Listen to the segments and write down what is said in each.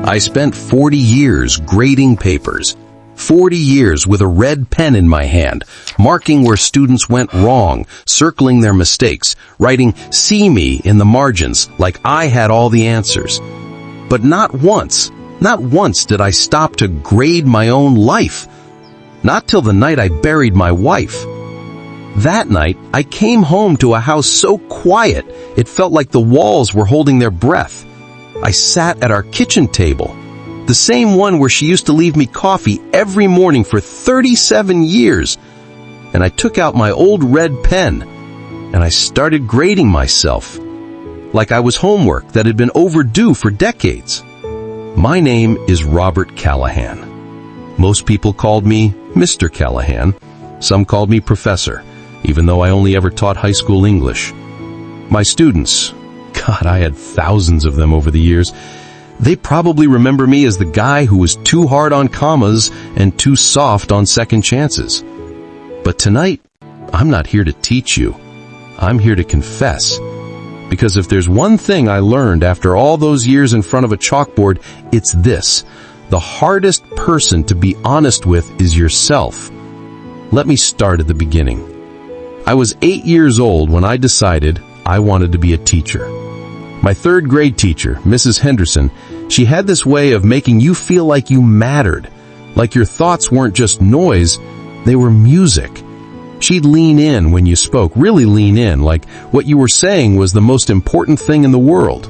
I spent 40 years grading papers. 40 years with a red pen in my hand, marking where students went wrong, circling their mistakes, writing "see me" in the margins like I had all the answers. But not once did I stop to grade my own life. Not till the night I buried my wife. That night, I came home to a house so quiet, it felt like the walls were holding their breath. I sat at our kitchen table, the same one where she used to leave me coffee every morning for 37 years. And I took out my old red pen, and I started grading myself, like I was homework that had been overdue for decades. My name is Robert Callahan. Most people called me Mr. Callahan. Some called me Professor, even though I only ever taught high school English. My students, God, I had thousands of them over the years, they probably remember me as the guy who was too hard on commas and too soft on second chances. But tonight, I'm not here to teach you. I'm here to confess. Because if there's one thing I learned after all those years in front of a chalkboard, it's this: the hardest person to be honest with is yourself. Let me start at the beginning. I was 8 years old when I decided I wanted to be a teacher. My third grade teacher, Mrs. Henderson, she had this way of making you feel like you mattered, like your thoughts weren't just noise, they were music. She'd lean in when you spoke, really lean in, like what you were saying was the most important thing in the world.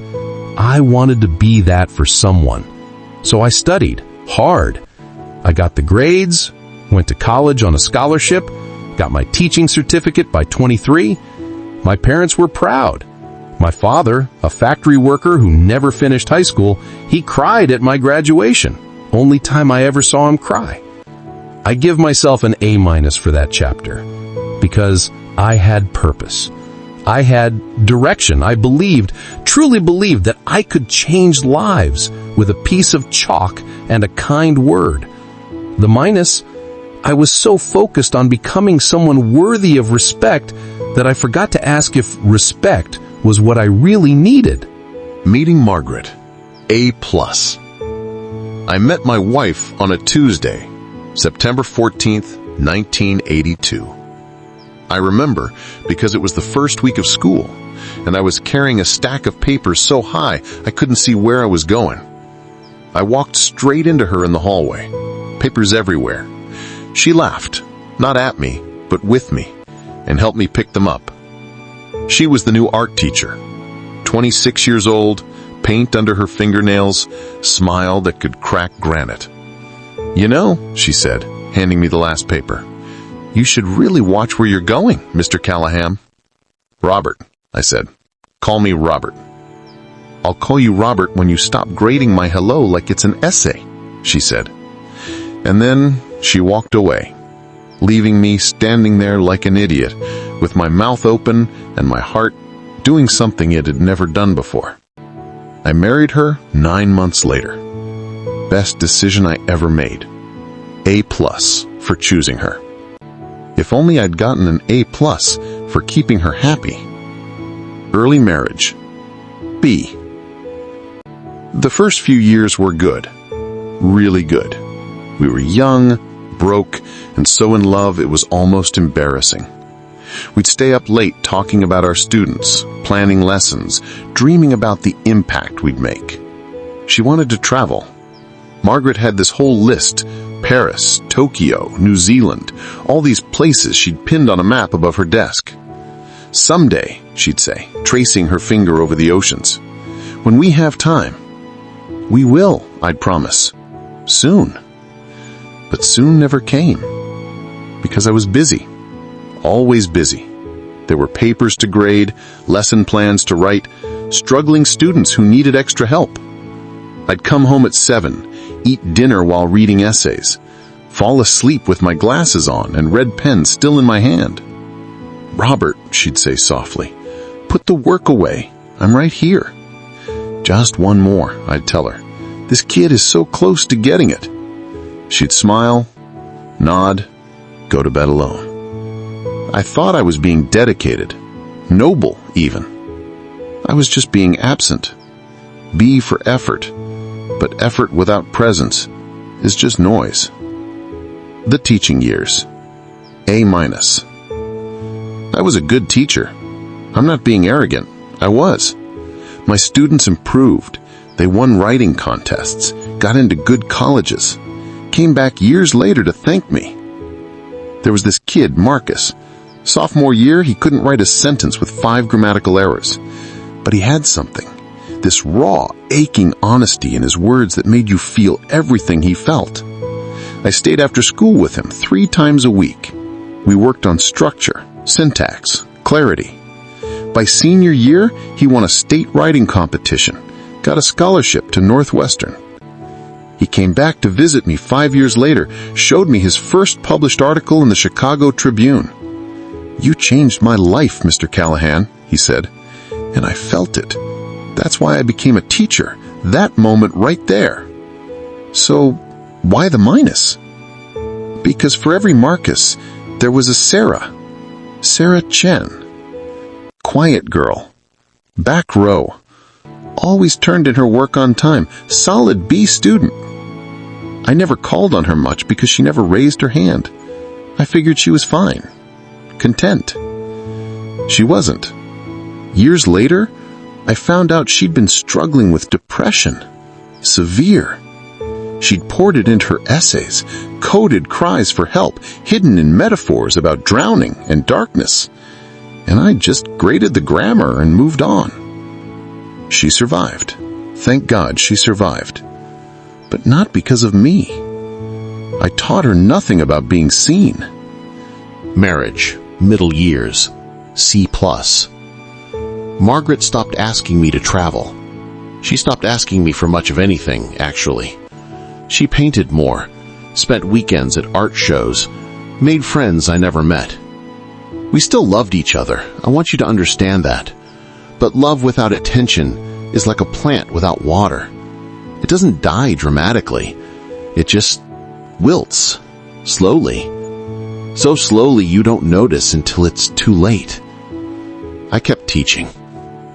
I wanted to be that for someone. So I studied hard. I got the grades, went to college on a scholarship, got my teaching certificate by 23. My parents were proud. My father, a factory worker who never finished high school, he cried at my graduation. Only time I ever saw him cry. I give myself an A- for that chapter, because I had purpose. I had direction. I truly believed that I could change lives with a piece of chalk and a kind word. The minus, I was so focused on becoming someone worthy of respect that I forgot to ask if respect was what I really needed. Meeting Margaret, A+. I met my wife on a Tuesday, September 14th, 1982. I remember because it was the first week of school, and I was carrying a stack of papers so high I couldn't see where I was going. I walked straight into her in the hallway, papers everywhere. She laughed, not at me, but with me, and helped me pick them up. She was the new art teacher, 26 years old, paint under her fingernails, smile that could crack granite. "You know," she said, handing me the last paper, "you should really watch where you're going, Mr. Callahan." "Robert," I said. "Call me Robert." "I'll call you Robert when you stop grading my hello like it's an essay," she said. And then she walked away, leaving me standing there like an idiot, with my mouth open and my heart doing something it had never done before. I married her 9 months later. Best decision I ever made. A+ for choosing her. If only I'd gotten an A+ for keeping her happy. Early marriage. B. The first few years were good. Really good. We were young, broke, and so in love it was almost embarrassing. We'd stay up late talking about our students, planning lessons, dreaming about the impact we'd make. She wanted to travel. Margaret had this whole list: Paris, Tokyo, New Zealand, all these places she'd pinned on a map above her desk. "Someday," she'd say, tracing her finger over the oceans. "When we have time." "We will," I'd promise. "Soon." But soon never came. Because I was busy. Always busy. There were papers to grade, lesson plans to write, struggling students who needed extra help. I'd come home at 7, eat dinner while reading essays, fall asleep with my glasses on and red pen still in my hand. "Robert," she'd say softly, "put the work away. I'm right here." "Just one more," I'd tell her. "This kid is so close to getting it." She'd smile, nod, go to bed alone. I thought I was being dedicated, noble even. I was just being absent. B for effort. but effort without presence is just noise. The teaching years. A-. I was a good teacher. I'm not being arrogant. I was. My students improved. They won writing contests, got into good colleges, came back years later to thank me. There was this kid, Marcus. Sophomore year, he couldn't write a sentence with 5 grammatical errors. But he had something. This raw, aching honesty in his words that made you feel everything he felt. I stayed after school with him 3 times a week. We worked on structure, syntax, clarity. By senior year, he won a state writing competition, got a scholarship to Northwestern. He came back to visit me 5 years later, showed me his first published article in the Chicago Tribune. "You changed my life, Mr. Callahan," he said, and I felt it. That's why I became a teacher, that moment right there. So, why the minus? Because for every Marcus, there was a Sarah. Sarah Chen. Quiet girl. Back row. Always turned in her work on time. Solid B student. I never called on her much because she never raised her hand. I figured she was fine. Content. She wasn't. Years later, I found out she'd been struggling with depression. Severe. She'd poured it into her essays, coded cries for help, hidden in metaphors about drowning and darkness. And I just graded the grammar and moved on. She survived. Thank God she survived. But not because of me. I taught her nothing about being seen. Marriage, middle years, C+. Margaret stopped asking me to travel. She stopped asking me for much of anything, actually. She painted more, spent weekends at art shows, made friends I never met. We still loved each other, I want you to understand that. But love without attention is like a plant without water. It doesn't die dramatically. It just wilts, slowly. So slowly you don't notice until it's too late. I kept teaching.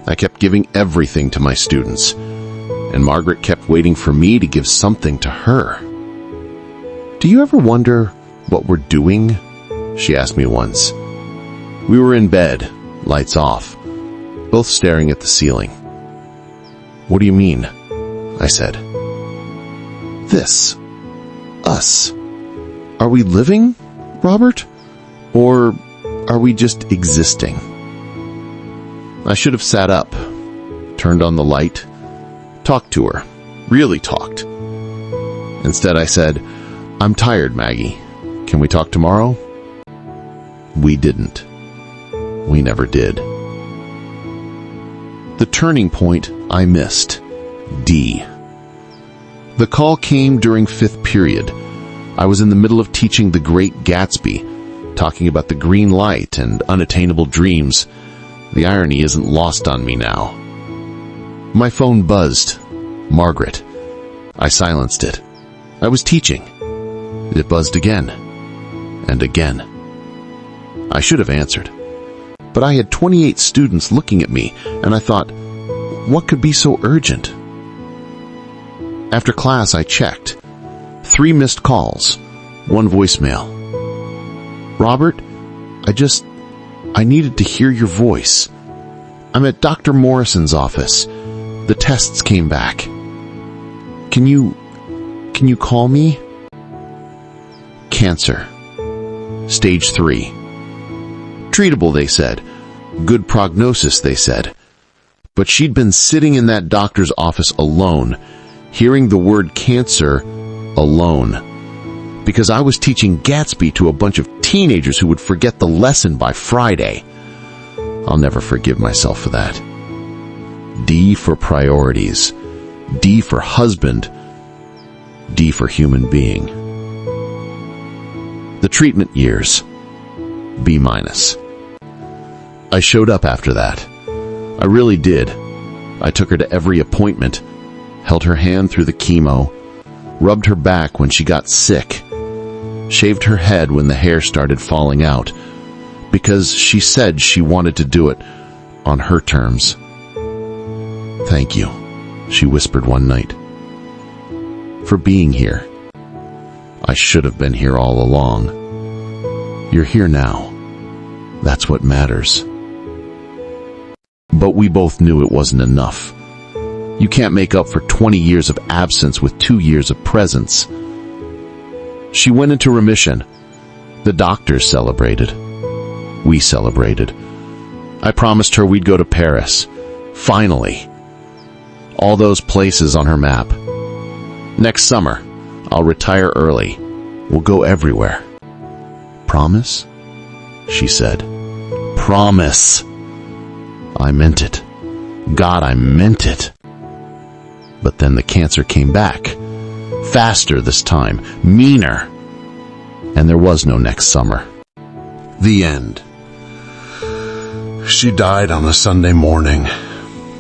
I kept giving everything to my students. And Margaret kept waiting for me to give something to her. "Do you ever wonder what we're doing?" she asked me once. We were in bed, lights off, both staring at the ceiling. "What do you mean?" I said. "This. Us. Are we living, Robert? Or are we just existing?" I should have sat up, turned on the light, talked to her, really talked. Instead I said, "I'm tired, Maggie. Can we talk tomorrow?" We didn't. We never did. The turning point I missed. D. The call came during 5th period. I was in the middle of teaching The Great Gatsby, talking about the green light and unattainable dreams. The irony isn't lost on me now. My phone buzzed. Margaret. I silenced it. I was teaching. It buzzed again. And again. I should have answered. But I had 28 students looking at me, and I thought, what could be so urgent? After class, I checked. 3 missed calls, 1 voicemail. "Robert, I needed to hear your voice. I'm at Dr. Morrison's office. The tests came back. Can you call me?" Cancer. Stage 3. Treatable, they said. Good prognosis, they said. But she'd been sitting in that doctor's office alone, hearing the word cancer alone. Because I was teaching Gatsby to a bunch of teenagers who would forget the lesson by Friday. I'll never forgive myself for that. D for priorities. D for husband. D for human being. The treatment years. B-. I showed up after that. I really did. I took her to every appointment, held her hand through the chemo, rubbed her back when she got sick, shaved her head when the hair started falling out, because she said she wanted to do it on her terms. "Thank you," she whispered one night. for being here. I should have been here all along. You're here now. That's what matters. But we both knew it wasn't enough. You can't make up for 20 years of absence with 2 years of presence. She went into remission. The doctors celebrated. We celebrated. I promised her we'd go to Paris. Finally. All those places on her map. Next summer, I'll retire early. We'll go everywhere. Promise? She said. Promise. I meant it. God, I meant it. But then the cancer came back. Faster this time. Meaner. And there was no next summer. The end. She died on a Sunday morning.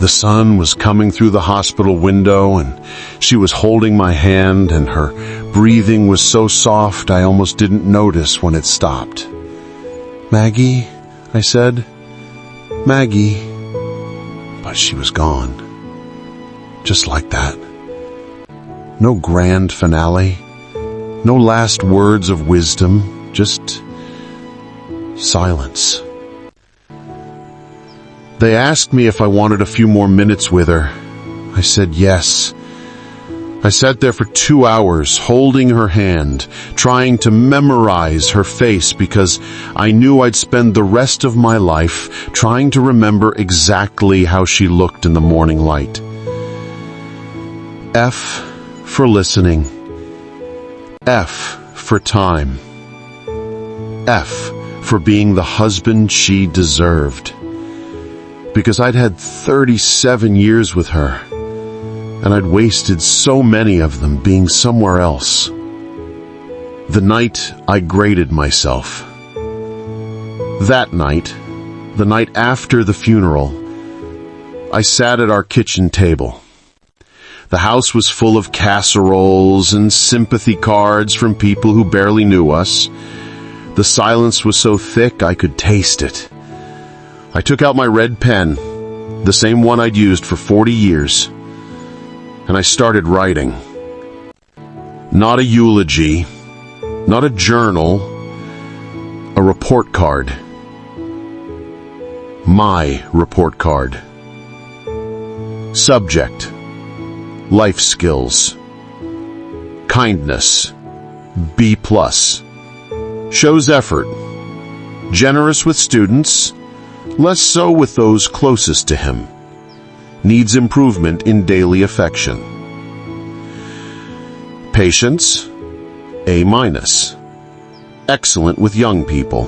The sun was coming through the hospital window, and she was holding my hand, and her breathing was so soft I almost didn't notice when it stopped. "Maggie," I said. "Maggie." But she was gone. Just like that. No grand finale. No last words of wisdom. Just silence. They asked me if I wanted a few more minutes with her. I said yes. I sat there for 2 hours, holding her hand, trying to memorize her face because I knew I'd spend the rest of my life trying to remember exactly how she looked in the morning light. F for listening. F for time. F for being the husband she deserved. Because I'd had 37 years with her, and I'd wasted so many of them being somewhere else. The night I graded myself. That night, the night after the funeral, I sat at our kitchen table. The house was full of casseroles and sympathy cards from people who barely knew us. The silence was so thick I could taste it. I took out my red pen, the same one I'd used for 40 years, and I started writing. Not a eulogy, not a journal, a report card. My report card. Subject: life skills. Kindness: B+. Shows effort. Generous with students, less so with those closest to him. Needs improvement in daily affection. Patience: A-. Excellent with young people.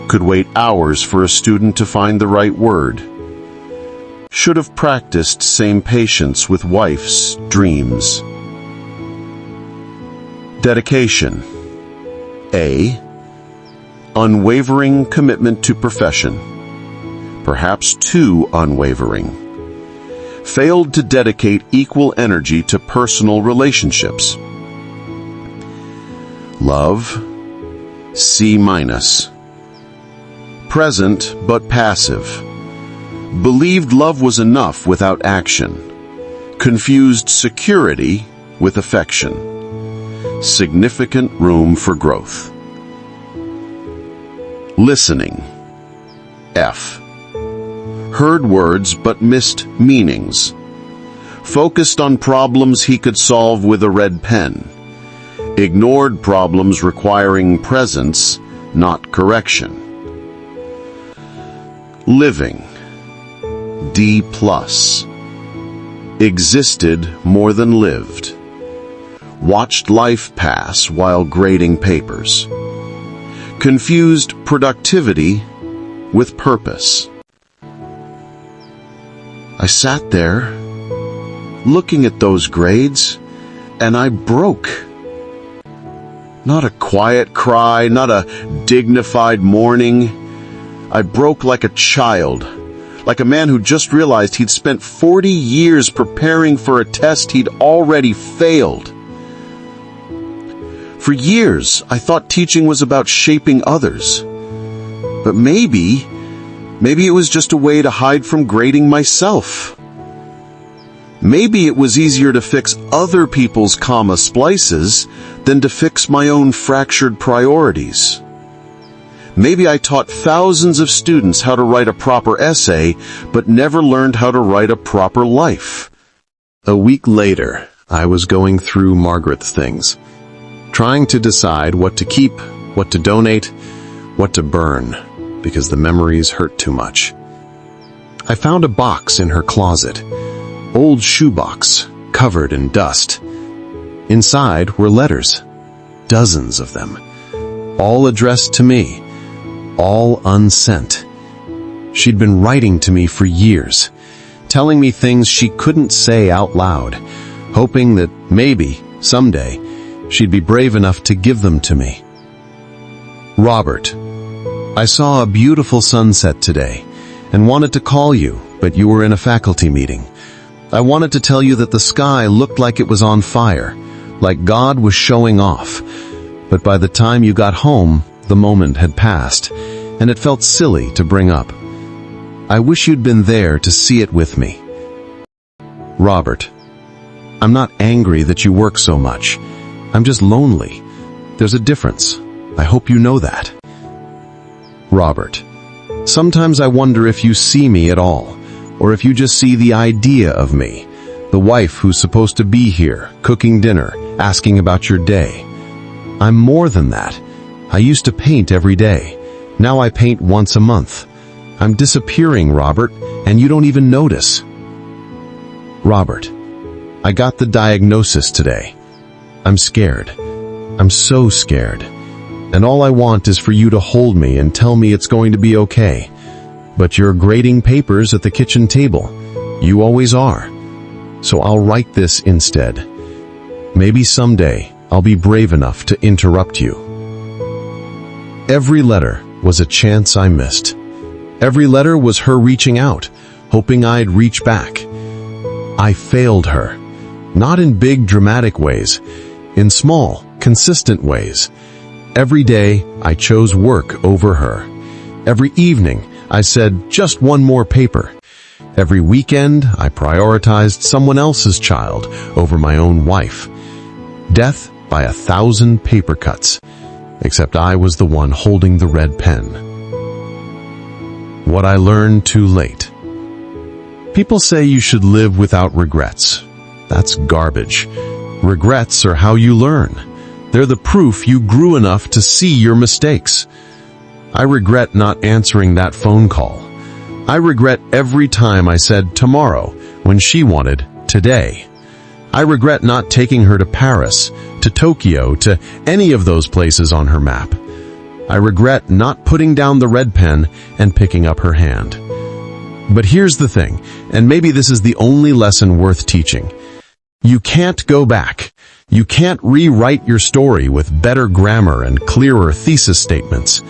Could wait hours for a student to find the right word. Should have practiced same patience with wife's dreams. Dedication: A. Unwavering commitment to profession. Perhaps too unwavering. Failed to dedicate equal energy to personal relationships. Love: C-. Present but passive. Believed love was enough without action. Confused security with affection. Significant room for growth. Listening: F. Heard words but missed meanings. Focused on problems he could solve with a red pen. Ignored problems requiring presence, not correction. Living: D+. Existed more than lived. Watched life pass while grading papers. Confused productivity with purpose. I sat there, looking at those grades, and I broke. Not a quiet cry, not a dignified mourning. I broke like a child, like a man who just realized he'd spent 40 years preparing for a test he'd already failed. For years, I thought teaching was about shaping others. But maybe it was just a way to hide from grading myself. Maybe it was easier to fix other people's comma splices than to fix my own fractured priorities. Maybe I taught thousands of students how to write a proper essay, but never learned how to write a proper life. A week later, I was going through Margaret's things, trying to decide what to keep, what to donate, what to burn, because the memories hurt too much. I found a box in her closet, old shoebox, covered in dust. Inside were letters, dozens of them, all addressed to me, all unsent. She'd been writing to me for years, telling me things she couldn't say out loud, hoping that maybe, someday, she'd be brave enough to give them to me. Robert, I saw a beautiful sunset today and wanted to call you, but you were in a faculty meeting. I wanted to tell you that the sky looked like it was on fire, like God was showing off. But by the time you got home, the moment had passed, and it felt silly to bring up. I wish you'd been there to see it with me. Robert, I'm not angry that you work so much. I'm just lonely. There's a difference. I hope you know that. Robert, sometimes I wonder if you see me at all, or if you just see the idea of me, the wife who's supposed to be here, cooking dinner, asking about your day. I'm more than that. I used to paint every day. Now I paint once a month. I'm disappearing, Robert, and you don't even notice. Robert, I got the diagnosis today. I'm scared. I'm so scared. And all I want is for you to hold me and tell me it's going to be okay. But you're grading papers at the kitchen table. You always are. So I'll write this instead. Maybe someday I'll be brave enough to interrupt you. Every letter was a chance I missed. Every letter was her reaching out, hoping I'd reach back. I failed her. Not in big dramatic ways, in small, consistent ways. Every day I chose work over her. Every evening I said just one more paper. Every weekend I prioritized someone else's child over my own wife. Death by 1,000 paper cuts. Except I was the one holding the red pen. What I learned too late. People say you should live without regrets. That's garbage. Regrets are how you learn. They're the proof you grew enough to see your mistakes. I regret not answering that phone call. I regret every time I said tomorrow when she wanted today. I regret not taking her to Paris, to Tokyo, to any of those places on her map. I regret not putting down the red pen and picking up her hand. But here's the thing, and maybe this is the only lesson worth teaching. You can't go back. You can't rewrite your story with better grammar and clearer thesis statements.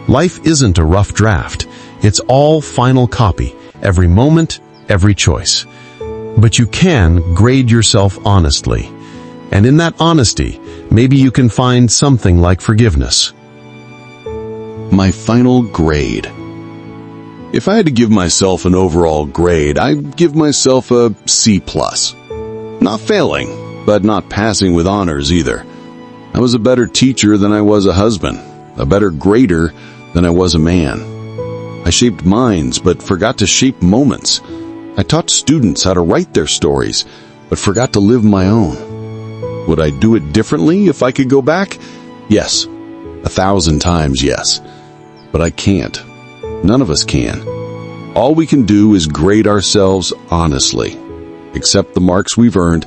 Life isn't a rough draft. It's all final copy, every moment, every choice. But you can grade yourself honestly. And in that honesty, maybe you can find something like forgiveness. My final grade. If I had to give myself an overall grade, I'd give myself a C+. Not failing, but not passing with honors either. I was a better teacher than I was a husband, a better grader than I was a man. I shaped minds, but forgot to shape moments. I taught students how to write their stories, but forgot to live my own. Would I do it differently if I could go back? Yes. 1,000 times yes. But I can't. None of us can. All we can do is grade ourselves honestly, accept the marks we've earned,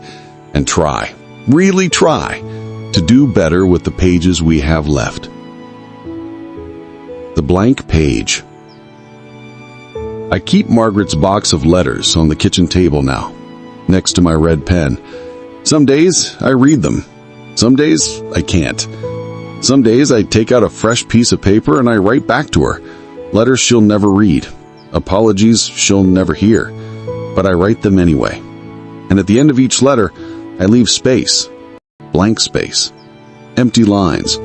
and try, really try, to do better with the pages we have left. The blank page. I keep Margaret's box of letters on the kitchen table now, next to my red pen. Some days I read them. Some days I can't. Some days I take out a fresh piece of paper and I write back to her. Letters she'll never read. Apologies she'll never hear. But I write them anyway. And at the end of each letter, I leave space. Blank space. Empty lines.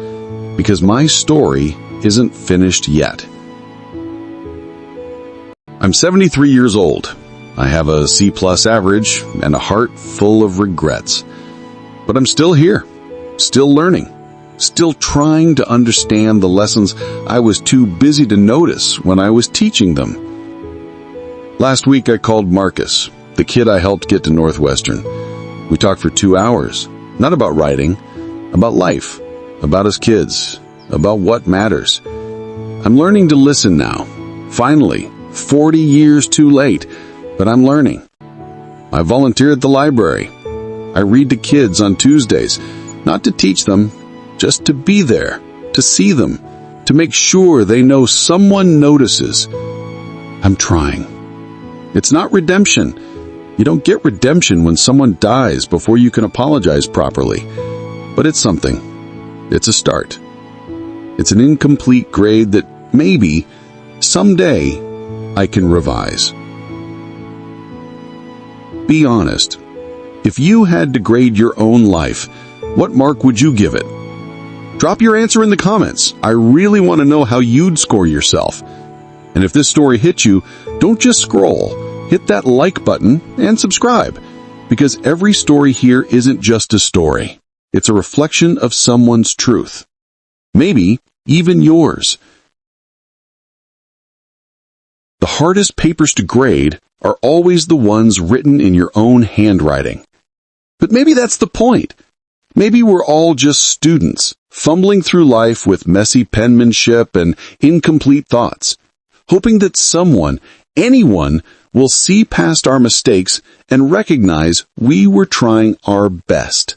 Because my story isn't finished yet. I'm 73 years old. I have a C+ average and a heart full of regrets. But I'm still here, still learning, still trying to understand the lessons I was too busy to notice when I was teaching them. Last week I called Marcus, the kid I helped get to Northwestern. We talked for 2 hours, not about writing, about life, about us kids, about what matters. I'm learning to listen now. Finally, 40 years too late, but I'm learning. I volunteer at the library. I read to kids on Tuesdays, not to teach them, just to be there, to see them, to make sure they know someone notices. I'm trying. It's not redemption. You don't get redemption when someone dies before you can apologize properly. But it's something. It's a start. It's an incomplete grade that maybe, someday, I can revise. Be honest. If you had to grade your own life, what mark would you give it? Drop your answer in the comments. I really want to know how you'd score yourself. And if this story hit you, don't just scroll. Hit that like button and subscribe, because every story here isn't just a story. It's a reflection of someone's truth. Maybe even yours. The hardest papers to grade are always the ones written in your own handwriting. But maybe that's the point. Maybe we're all just students, fumbling through life with messy penmanship and incomplete thoughts, hoping that someone, anyone, will see past our mistakes and recognize we were trying our best.